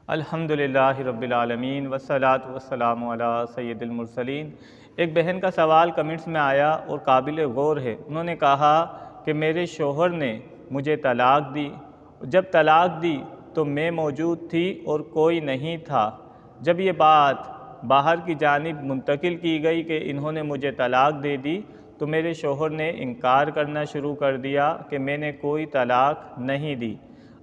الحمدللہ رب العالمین والصلاة والسلام علی سید المرسلین۔ ایک بہن کا سوال کمنٹس میں آیا اور قابل غور ہے۔ انہوں نے کہا کہ میرے شوہر نے مجھے طلاق دی، جب طلاق دی تو میں موجود تھی اور کوئی نہیں تھا۔ جب یہ بات باہر کی جانب منتقل کی گئی کہ انہوں نے مجھے طلاق دے دی تو میرے شوہر نے انکار کرنا شروع کر دیا کہ میں نے کوئی طلاق نہیں دی۔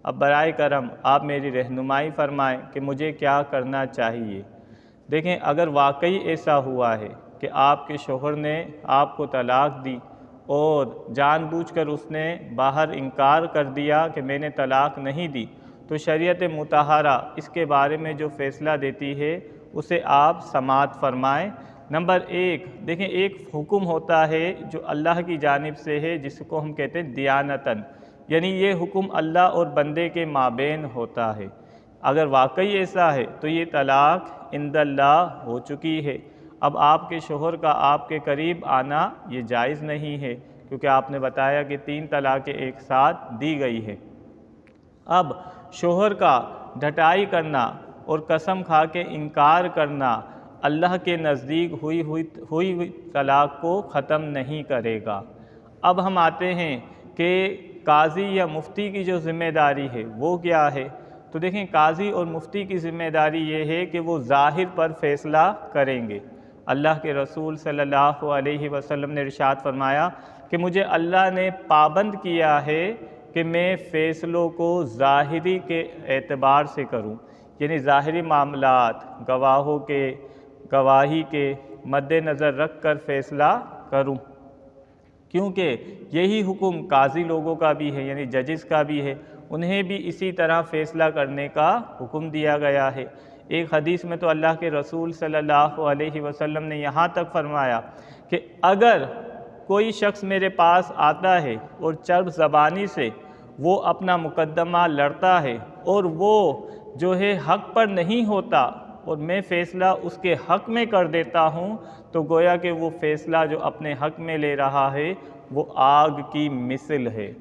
اب برائے کرم آپ میری رہنمائی فرمائیں کہ مجھے کیا کرنا چاہیے۔ دیکھیں، اگر واقعی ایسا ہوا ہے کہ آپ کے شوہر نے آپ کو طلاق دی اور جان بوجھ کر اس نے باہر انکار کر دیا کہ میں نے طلاق نہیں دی، تو شریعت مطہرہ اس کے بارے میں جو فیصلہ دیتی ہے اسے آپ سماعت فرمائیں۔ نمبر ایک، دیکھیں، ایک حکم ہوتا ہے جو اللہ کی جانب سے ہے، جس کو ہم کہتے ہیں دیانتاً، یعنی یہ حکم اللہ اور بندے کے مابین ہوتا ہے۔ اگر واقعی ایسا ہے تو یہ طلاق عند اللہ ہو چکی ہے۔ اب آپ کے شوہر کا آپ کے قریب آنا یہ جائز نہیں ہے، کیونکہ آپ نے بتایا کہ 3 طلاقیں ایک ساتھ دی گئی ہے۔ اب شوہر کا ڈھٹائی کرنا اور قسم کھا کے انکار کرنا اللہ کے نزدیک ہوئی طلاق کو ختم نہیں کرے گا۔ اب ہم آتے ہیں کہ قاضی یا مفتی کی جو ذمہ داری ہے وہ کیا ہے؟ تو دیکھیں، قاضی اور مفتی کی ذمہ داری یہ ہے کہ وہ ظاہر پر فیصلہ کریں گے۔ اللہ کے رسول صلی اللہ علیہ وسلم نے ارشاد فرمایا کہ مجھے اللہ نے پابند کیا ہے کہ میں فیصلوں کو ظاہری کے اعتبار سے کروں، یعنی ظاہری معاملات گواہوں کے گواہی کے مد نظر رکھ کر فیصلہ کروں، کیونکہ یہی حکم قاضی لوگوں کا بھی ہے، یعنی ججز کا بھی ہے، انہیں بھی اسی طرح فیصلہ کرنے کا حکم دیا گیا ہے۔ ایک حدیث میں تو اللہ کے رسول صلی اللہ علیہ وسلم نے یہاں تک فرمایا کہ اگر کوئی شخص میرے پاس آتا ہے اور چرب زبانی سے وہ اپنا مقدمہ لڑتا ہے اور وہ جو ہے حق پر نہیں ہوتا اور میں فیصلہ اس کے حق میں کر دیتا ہوں، تو گویا کہ وہ فیصلہ جو اپنے حق میں لے رہا ہے وہ آگ کی مثل ہے۔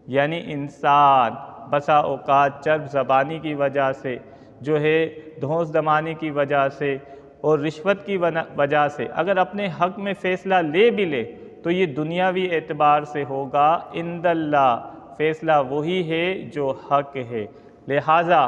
یعنی انسان بسا اوقات چرب زبانی کی وجہ سے، جو ہے دھونس دمانی کی وجہ سے اور رشوت کی وجہ سے اگر اپنے حق میں فیصلہ لے بھی لے تو یہ دنیاوی اعتبار سے ہوگا، عند اللہ فیصلہ وہی ہے جو حق ہے۔ لہٰذا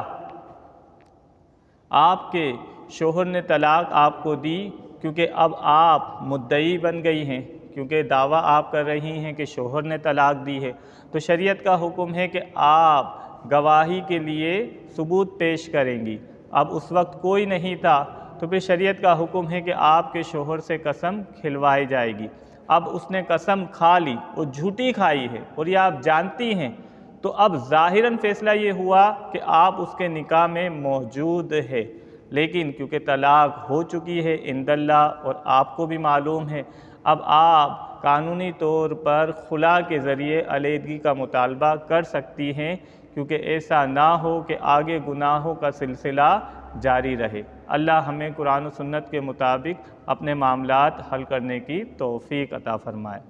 آپ کے شوہر نے طلاق آپ کو دی کیونکہ اب آپ مدعی بن گئی ہیں، کیونکہ دعویٰ آپ کر رہی ہیں کہ شوہر نے طلاق دی ہے، تو شریعت کا حکم ہے کہ آپ گواہی کے لیے ثبوت پیش کریں گی۔ اب اس وقت کوئی نہیں تھا تو پھر شریعت کا حکم ہے کہ آپ کے شوہر سے قسم کھلوائی جائے گی۔ اب اس نے قسم کھا لی اور جھوٹی کھائی ہے اور یہ آپ جانتی ہیں، تو اب ظاہراً فیصلہ یہ ہوا کہ آپ اس کے نکاح میں موجود ہے، لیکن کیونکہ طلاق ہو چکی ہے عند اللہ اور آپ کو بھی معلوم ہے، اب آپ قانونی طور پر خلا کے ذریعے علیحدگی کا مطالبہ کر سکتی ہیں، کیونکہ ایسا نہ ہو کہ آگے گناہوں کا سلسلہ جاری رہے۔ اللہ ہمیں قرآن و سنت کے مطابق اپنے معاملات حل کرنے کی توفیق عطا فرمائے۔